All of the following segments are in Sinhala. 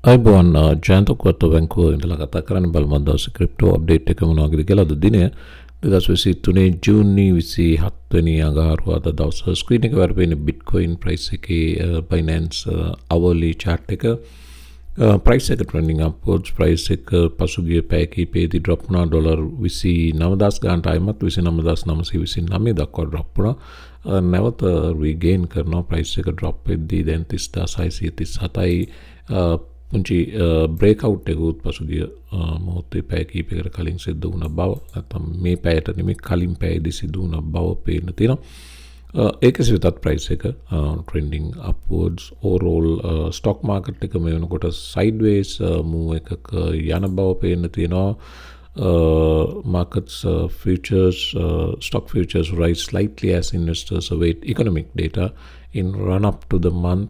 අයිබෝන් ජයන්ත උක්වත්ත බැංකුව ඉඳලා කතා කරන්න බලමු අද දවසේ ක්‍රිප්ටෝ අප්ඩේට් එක මොනවද කියලා. අද දිනය 2023 ජූනි 27 වෙනි අඟහරුවාදා දවස ස්ක්‍රීන් එක වරපෙන බිට්කොයින් ප්‍රයිස් එකේ Binance hourly chart එක price එක trending upwards. price එක පසුගිය පැය කිහිපෙදී drop වුණා $29000 ගානට ආයමත් 29929 දක්වා drop වුණා. නැවත regain කරනවා price එක drop වෙද්දී දැන් 30637යි පුංචි breakout එකකුත් පසුගිය මොහොතේ පැය කිහිපයකට කලින් සිද්ධ වුණ බව නැත්නම් මේ පැයට නෙමෙයි කලින් පැයේදී සිදු වුණ බව පේන්න තියෙනවා. ඒකෙසි විතත් price එක trending upwards. overall stock market එක මේ වෙනකොට sideways move එකක යන බව පේන්න තියෙනවා. Markets futures stock futures rise slightly as investors await economic data in run up to the month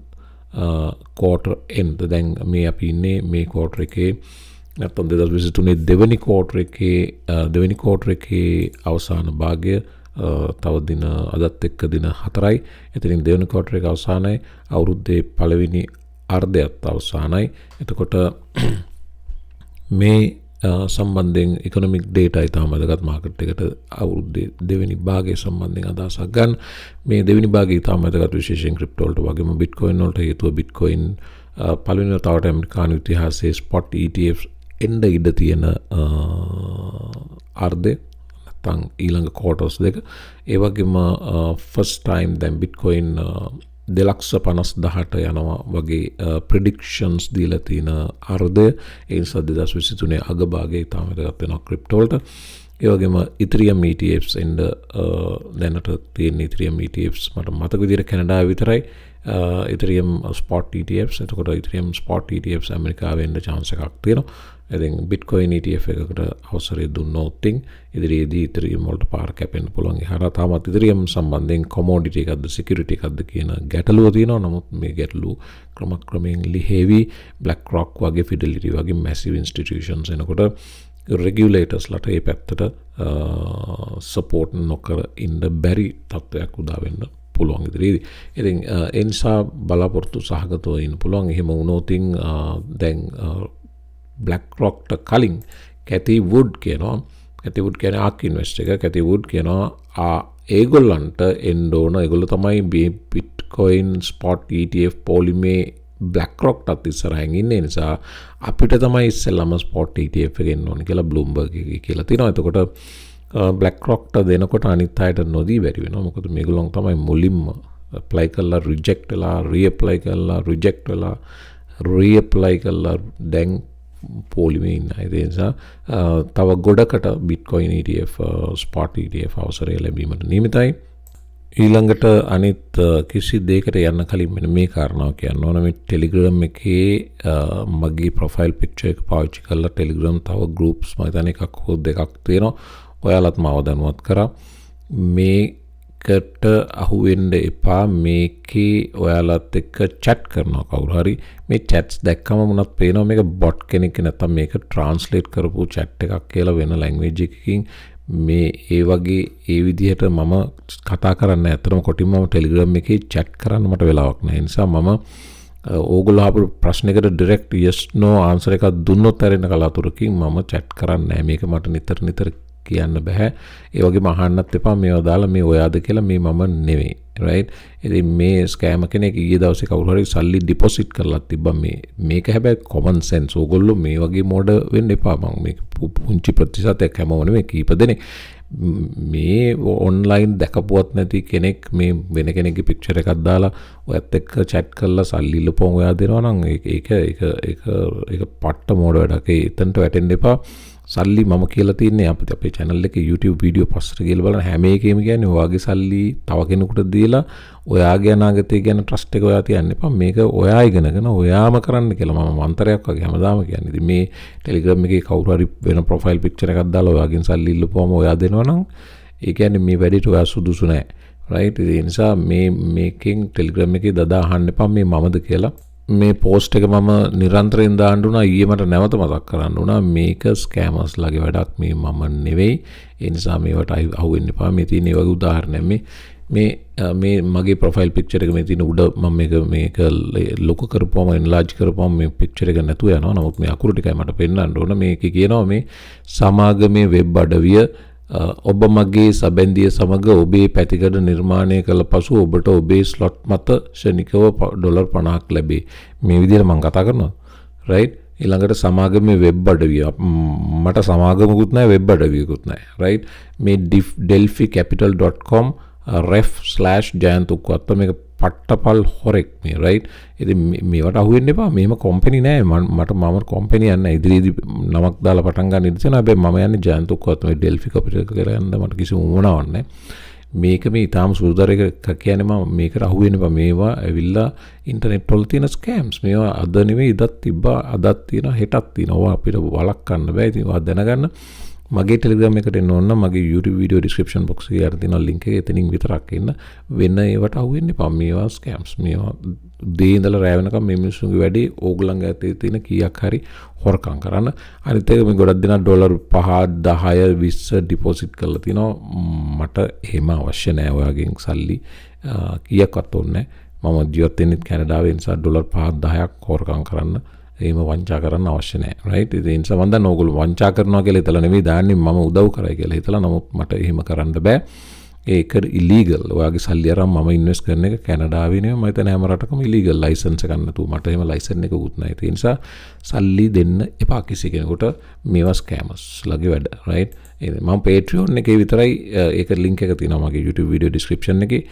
quarter end. දැන් මේ අපි ඉන්නේ මේ quarter එකේ නැත්නම් 2023 දෙවෙනි quarter එකේ අවසාන භාගය. තව දින අදත් එක්ක දින 4යි. එතනින් දෙවෙනි quarter එක අවසానයි. අවුරුද්දේ පළවෙනි අර්ධයත් අවසానයි. එතකොට මේ සම්බන්ධයෙන් economic data ඉතාම වැදගත් මාකට් එකට අවුරුද්දේ දෙවෙනි භාගය සම්බන්ධයෙන් අදහසක් ගන්න. මේ දෙවෙනි භාගය ඉතාම වැදගත් විශේෂයෙන් ක්‍රිප්ටෝ වලට වගේම බිට්කොයින් වලට හේතුව බිට්කොයින් පළවෙනි වතාවට ඇමරිකානු ඉතිහාසයේ ස්පොට් ETFs එන්න ඉඩ තියෙන අර්ධය නැත්නම් ඊළඟ quarters දෙක. ඒ වගේම first time දැන් බිට්කොයින් 2,50,000ට යනවා වගේ predictions දීලා තියෙන අර්ධය. ඒ නිසා 2023 අගභාගයේ තාම වැදගත් වෙනවා ක්‍රිප්ටෝ වලට. ඒ වගේම Ethereum ETFs එන්න දැනට තියෙන Ethereum ETFs මට මතක විදිහට කැනඩාවේ විතරයි Ethereum spot ETFs. එතකොට Ethereum spot ETFs ඇමරිකාවේ එන්න chance එකක් තියෙනවා. ඉතින් Bitcoin ETF එකකට අවසරය දුන්නොත් ඉදිරියේදී Ethereum වලට පාර කැපෙන්න පුළුවන්. ඒහරා තාමත් Ethereum සම්බන්ධයෙන් commodity එකක්ද security එකක්ද කියන ගැටලුව තියෙනවා. නමුත් මේ ගැටලුව ක්‍රමක්‍රමයෙන් ලිහෙවි. BlackRock වගේ Fidelity වගේ massive institutions එනකොට regulators ලට මේ පැත්තට support නොකර ඉන්න බැරි තත්ත්වයක් උදා වෙන්න පුළුවන් ඉදිරියේදී. ඉතින් ඒ නිසා බලාපොරොත්තු සහගතව ඉන්න පුළුවන්. එහෙම වුණොත් දැන් BlackRockට කලින් Cathy Wood කියනවා. Cathy Wood කියන්නේ ARK Invest එක. Cathy Wood කියනවා ඒගොල්ලන්ට එන්න ඕන. ඒගොල්ලෝ තමයි Bitcoin spot ETF පොලිමේ BlackRockටත් ඉස්සරහින් ඉන්නේ. නිසා අපිට තමයි ඉස්සෙල්ලාම spot ETF එක එන්න ඕන කියලා Bloomberg එකේ කියලා තියෙනවා. එතකොට BlackRockට දෙනකොට අනිත් අයට නොදී බැරි වෙනවා. මොකද මේගොල්ලන් තමයි මුලින්ම apply කරලා reject වෙලා reapply කරලා reject වෙලා reapply කරලා දැන් පොලිමේ ඉන්න. ඒ නිසා තව ගොඩකට Bitcoin ETF spot ETF අවසරය ලැබීමට නියමිතයි. ඊළඟට අනිත් කිසි දෙයකට යන්න කලින් මෙන්න මේ කාරණාව කියන්න ඕන. මේ Telegram එකේ මගේ profile picture එක පාවිච්චි කරලා Telegram තව groups මම හිතන්නේ එකක් හෝ දෙකක් තියෙනවා. ඔයාලත් මාව දැනුවත් කරා. මේකට අහු වෙන්න එපා. මේකේ ඔයාලත් එක්ක chat කරනවා කවුරු හරි. මේ chats දැක්කම මොනවත් පේනවා මේක bot කෙනෙක් නැත්නම් මේක translate කරපු chat එකක් කියලා වෙන language එකකින් මේ ඒ වගේ ඒ විදිහට මම කතා කරන්නේ. ඇත්තටම කොටින්ම Telegram එකේ chat කරන්න මට වෙලාවක් නැහැ. ඒ නිසා මම ඕගොල්ලෝ අපේ ප්‍රශ්නයකට direct yes no answer එකක් දුන්නොත් ඇරෙන්න කලාතුරකින් මම chat කරන්නේ නැහැ. මේක මට නිතර කියන්න බෑ. ඒ වගේම අහන්නත් එපා මේවා දාලා මේ ඔයාද කියලා. මේ මම නෙවෙයි. right. ඉතින් මේ ස්කෑම කෙනෙක් ඊයේ දවසේ කවුරු හරි සල්ලි ඩිපොසිට් කරලා තිබ්බා. මේක හැබැයි common sense. ඕගොල්ලෝ මේ වගේ මෝඩ වෙන්න එපා. මම මේක පුංචි ප්‍රතිශතයක් හැමෝම නෙමෙයි කීප දෙනෙක්. මේ online දැකපුවත් නැති කෙනෙක් මේ වෙන කෙනෙක්ගේ picture එකක් දාලා ඔයත් එක්ක chat කරලා සල්ලි ඉල්ලපුවම ඔයා දෙනවා නම් ඒක පට්ට මෝඩ වැඩක්. එතනට වැටෙන්න එපා. සල්ලි මම කියලා තියන්නේ අපේ channel එකේ YouTube වීඩියෝ පස්සට ගිහලා බලන හැම එකෙම කියන්නේ ඔයාගේ සල්ලි තව කෙනෙකුට දීලා ඔයාගේ අනාගතය ගැන trust එක ඔයා තියන්න එපා. මේක ඔයා ඉගෙනගෙන ඔයාම කරන්න කියලා මම මන්තරයක් වගේ හැමදාම කියන්නේ. ඉතින් මේ Telegram එකේ කවුරු හරි වෙන profile picture එකක් දාලා ඔයාගෙන් සල්ලි ඉල්ලපුවම ඔයා දෙනවා නම් ඒ කියන්නේ මේ වැඩේට ඔයා සුදුසු නැහැ. right. ඒ නිසා මේකෙන් Telegram එකේ දදා අහන්න එපා මේ මමද කියලා. මේ පෝස්ට් එක මම නිරන්තරයෙන් දාන්න උනා. ඊයේ මට නැවත මතක් කරන්න උනා මේක ස්කෑමර්ස් ලගේ වැඩක්. මේ මම නෙවෙයි. ඒ නිසා මේවට අහු වෙන්න එපා. මේ තියෙන ඒ වගේ උදාහරණයක්. මේ මගේ ප්‍රොෆයිල් පික්චර් එක මේ තියෙන උඩ මම මේක ලොකු කරපුවම එන්ලාර්ජ් කරපුවම මේ පික්චර් එක නැතුව යනවා. නමුත් මේ අකුරු ටිකයි මට පෙන්වන්න ඕන. මේකේ කියනවා මේ සමාගමේ වෙබ් අඩවිය ඔබ මගේ සබැඳිය සමග ඔබේ පැතිකඩ නිර්මාණය කළ පසු ඔබට ඔබේ ස්ලොට් මත ෂණිකව $50ක් ලැබේ. මේ විදිහට මම කතා කරනවා. right? ඊළඟට සමාගමේ වෙබ් අඩවිය මට සමාගමකුත් නැහැ වෙබ් අඩවියකුත් නැහැ. right? මේ delphicapital.com ref/Jayanth Ukwaththa මේක පට්ටපල් හොරෙක් මේ right. ඉතින් මේවට අහු වෙන්න එපා. මේම කම්පැනි නෑ. මම කම්පැනි යන්නේ ඉදිරියේදී නමක් දාලා පටන් ගන්න ඉඳින හැබැයි මම යන්නේ Jayanth Ukwaththa මේ Delphi Capital කියලා යන්න මට කිසි උවමනාවක් නෑ. මේක මේ ඊටාම සුළුතර එක කියන්නේ මම මේකට අහු වෙන්න එපා. මේවා ඇවිල්ලා ඉන්ටර්නෙට් වල තියෙන ස්කෑම්ස්. මේවා අද නෙවෙයි ඉදත් තිබ්බා අදත් තියෙනවා හෙටත් තියෙනවා. අපිට වළක්වන්න බෑ. ඉතින් ඔයා දැනගන්න මගේ ටෙලිග්‍රෑම් එකට එන්න ඕන නම් මගේ YouTube වීඩියෝ ඩිස්ක්‍රිප්ෂන් බොක්ස් එකේ යට තියෙන ලින්ක් එක එතනින් විතරක් එන්න. වෙන ඒවට අහු වෙන්න එපා. මේවා ස්කෑම්ස්. මේවා දේ ඉඳලා රැ වෙනකම් මේ මිනිස්සුන්ගේ වැඩේ ඕගොල්ලන්ගේ අතේ තියෙන කීයක් හරි හොරකම් කරන්න. අනිත් එක මේ ගොඩක් දෙනා ඩොලර් 5 10 20 ඩිපොසිට් කරලා තිනවා. මට එහෙම අවශ්‍ය නැහැ. ඔයාගෙන් සල්ලි කීයක්වත් ඕනේ නැහැ. මම ජීවත් වෙන්නේ කැනඩාවේ නිසා ඩොලර් 5 10ක් හොරකම් කරන්න එහෙම වංචා කරන්න අවශ්‍ය නැහැ. right? ඒ නිසා මම දන්න ඕගොල්ලෝ වංචා කරනවා කියලා හිතලා නෙවෙයි දාන්නේ මම උදව් කරයි කියලා හිතලා. නමුත් මට එහෙම කරන්න බෑ. ඒක ඉලීගල්. ඔයාගේ සල්ලි අරන් මම ඉන්වෙස්ට් කරන එක කැනඩාවේ නෙවෙයි. මම හිතන්නේ හැම රටකම ඉලීගල් ලයිසන්ස් එකක් නැතුව. මට එහෙම ලයිසන් එකකුත් නැහැ. ඒ නිසා සල්ලි දෙන්න එපා කිසි කෙනෙකුට. මේවා ස්කෑමර්ස් ලගේ වැඩ. right? මම Patreon එකේ විතරයි ඒක ලින්ක් එක තියෙනවා මගේ YouTube වීඩියෝ ඩිස්ක්‍රිප්ෂන් එකේ.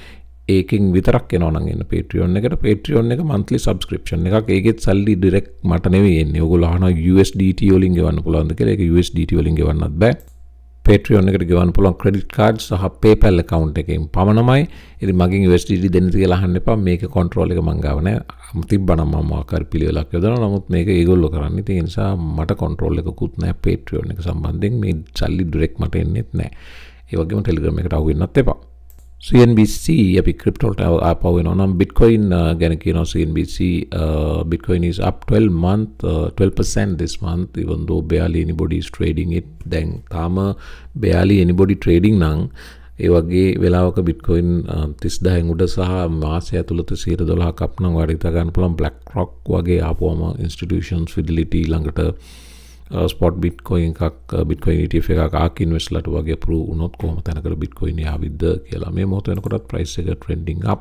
ඒකෙන් විතරක් එනවා නම් එන්න Patreon එකට. Patreon එක monthly subscription එකක්. ඒකෙත් සල්ලි direct මට නෙවෙයි එන්නේ. ඔයගොල්ලෝ අහනවා USDT වලින් ගෙවන්න පුළුවන්ද කියලා. ඒක USDT වලින් ගෙවන්නත් බෑ. Patreon එකට ගෙවන්න පුළුවන් credit card සහ PayPal account එකෙන් පමණමයි. ඉතින් මගෙන් USDT දෙන්න කියලා අහන්න එපා. මේක control එක මං ගාව නෑ. තිබ්බනම් මම ආකාර පිළිවෙලක් යොදනවා. නමුත් මේක ඒගොල්ලෝ කරන්නේ. ඒ නිසා මට control එකකුත් නෑ Patreon එක සම්බන්ධයෙන්. මේ සල්ලි direct මට එන්නේත් නෑ. ඒ වගේම Telegram එකට අහු වෙන්නත් එපා. CNBC අපි crypto ආපහු වෙනවා නම් Bitcoin ගැන කියනවා. CNBC Bitcoin is up 12% this month even though barely anybody is trading it. දැන් තාම barely anybody trading නම් ඒ වගේ වෙලාවක Bitcoin 30000 උඩ සහ මාසය ඇතුළත 12%ක් අප් නම් වඩා හිතා ගන්න පුළුවන්. BlackRock වගේ ආපුවම institutions Fidelity ළඟට ස්පොට් බිට්කොයින් එකක් බිට්කොයින් ETF එකක් ARK Invest ලට වගේ අප්‍රූව් වුණොත් කොහොම තැනකට බිට්කොයින් යාවිද්ද කියලා. මේ මොහොත වෙනකොටත් ප්‍රයිස් එක ට්‍රෙන්ඩින් අප්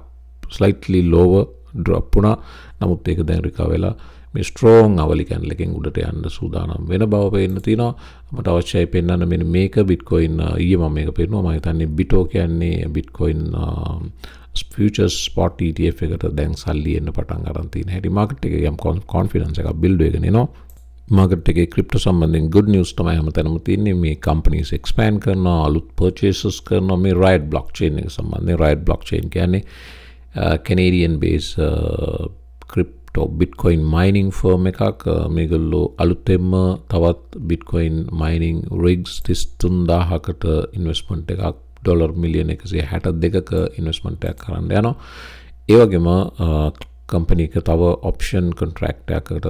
ස්ලයිට්ලි lower drop වුණා. නමුත් ඒක දැන් රිකවර් වෙලා මේ ස්ට්‍රෝං අවලි කැන්ඩල් එකෙන් උඩට යන්න සූදානම් වෙන බව පේන්න තියෙනවා. මට අවශ්‍යයි පෙන්වන්න මෙන්න මේක බිට්කොයින් ඊයේ මම මේක පෙන්නුවා. මම හිතන්නේ බිටෝ කියන්නේ බිට්කොයින් futures spot ETF එකට දැන් සල්ලි එන්න පටන් ගන්න තියෙන හැටි. මාකට් එකේ යම් confidence එකක් build වෙගෙන එනවා. මාකට් එකේ ක්‍රිප්ටෝ සම්බන්ධයෙන් good news තමයි හැමතැනම තියෙන්නේ. මේ companies expand කරනවා, අලුත් purchases කරනවා. මේ Riot blockchain එක සම්බන්ධයෙන් Riot blockchain කියන්නේ Canadian based crypto bitcoin mining firm එකක්. මේගොල්ලෝ අලුතෙන්ම තවත් bitcoin mining rigs 33000කට investment එකක් ඩොලර් මිලියන 162ක investment එකක් කරන්න යනවා. ඒ වගේම කම්පැනි එක තව ඔප්ෂන් කොන්ට්‍රැක්ට් එකකට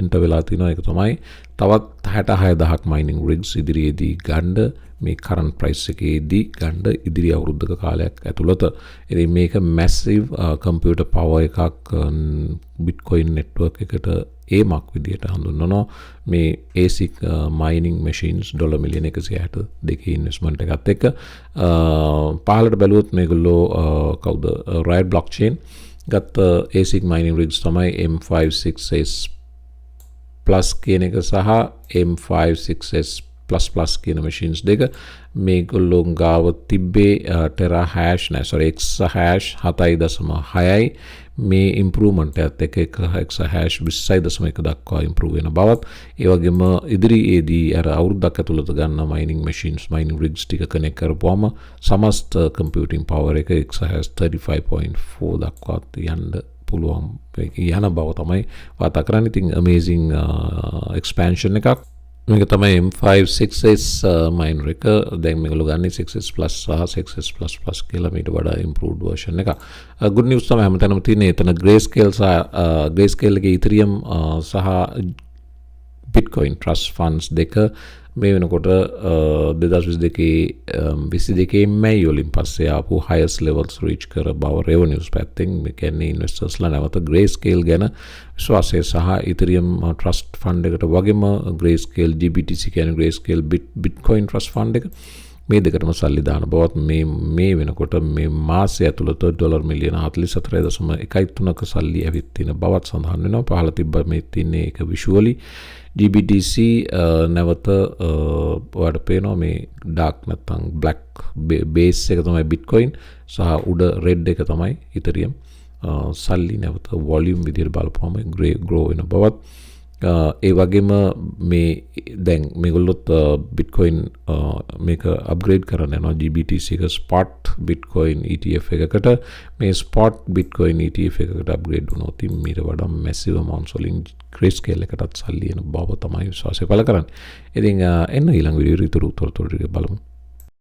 එන්ටර් වෙලා තිනවා. ඒක තමයි තවත් 66000ක් මයිනින් රිග්ස් ඉදිරියේදී ගන්න මේ කරන්ට් ප්‍රයිස් එකේදී ගන්න ඉදිරි අවුරුද්දක කාලයක් ඇතුළත. ඉතින් මේක මැසිව් කම්පියුටර් පවර් එකක් බිට්කොයින් නෙට්වර්ක් එකට ඒමක් විදියට හඳුන්වනවා. මේ ASIC mining machines ඩොලර් මිලියන 162 ඉන්වෙස්ට්මන්ට් එකත් එක්ක පහළට බැලුවොත් මේගොල්ලෝ කවුද Riot blockchain ගත්ත ASIC mining rigs තමයි M56S plus කියන එක සහ M56S plus කියන machines දෙක. මේගොල්ලෝ ගාව තිබ්බේ tera hash exahash 7.6යි. මේ ඉම්ප්‍රූව්මන්ට් එකත් එක්ක exahash 20.1 දක්වා ඉම්ප්‍රූව් වෙන බවත්, ඒ වගේම ඉදිරියේදී අර අවුරුද්දක් ඇතුළත ගන්න mining machines mining rigs ටික කනෙක්ට් කරපුවම සමස්ත computing power එක exahash 35.4 දක්වා යන්න පුළුවන් යන බව තමයි වාර්තා කරන්නේ. ඉතින් amazing expansion එකක්. මේක තමයි M56S miner එක. දැන් මේගොල්ලෝ ගන්නේ 6S plus සහ 6S plus කියලා මීට වඩා improved version එක. good news තමයි හැමතැනම තියෙන්නේ. එතන grayscale එකේ Ethereum සහ Bitcoin Trust Funds දෙක මේ වෙනකොට 2022 මැයි වලින් පස්සේ ආපු highest levels reach කර බව revenues පැත්තෙන් මේ කියන්නේ investors-ලා නැවත grayscale ගැන විශ්වාසය සහ Ethereum trust fund එකට වගේම grayscale GBTC කියන්නේ grayscale Bitcoin trust fund එක මේ දෙකටම සල්ලි දාන බවත් මේ වෙනකොට මේ මාසය ඇතුළත ඩොලර් මිලියන 44.13ක සල්ලි ඇවිත් තියෙන බවත් සඳහන් වෙනවා. පහළ තිබ්බ මේ තින්නේ ඒක visually GBTC නැවත ඔයාලට පේනවා මේ dark නැත්නම් black base එක තමයි Bitcoin සහ උඩ red එක තමයි Ethereum. සල්ලි නැවත volume විදිහට බලපුවම grow වෙන බවත් ඒ වගේම මේ දැන් මේගොල්ලොත් Bitcoin මේක අප්ග්‍රේඩ් කරන්න යනවා GBTC එක spot Bitcoin ETF එකකට මේ spot Bitcoin ETF එකකට අප්ග්‍රේඩ් වුණොත් ඊට වඩා massive amounts වලින් grayscale එකටත් සල්ලි එන බව තමයි විශ්වාසය පළ කරන්නේ. ඉතින් එන්න ඊළඟ වීඩියෝ ඊටු තොරතුරු ටික බලමු.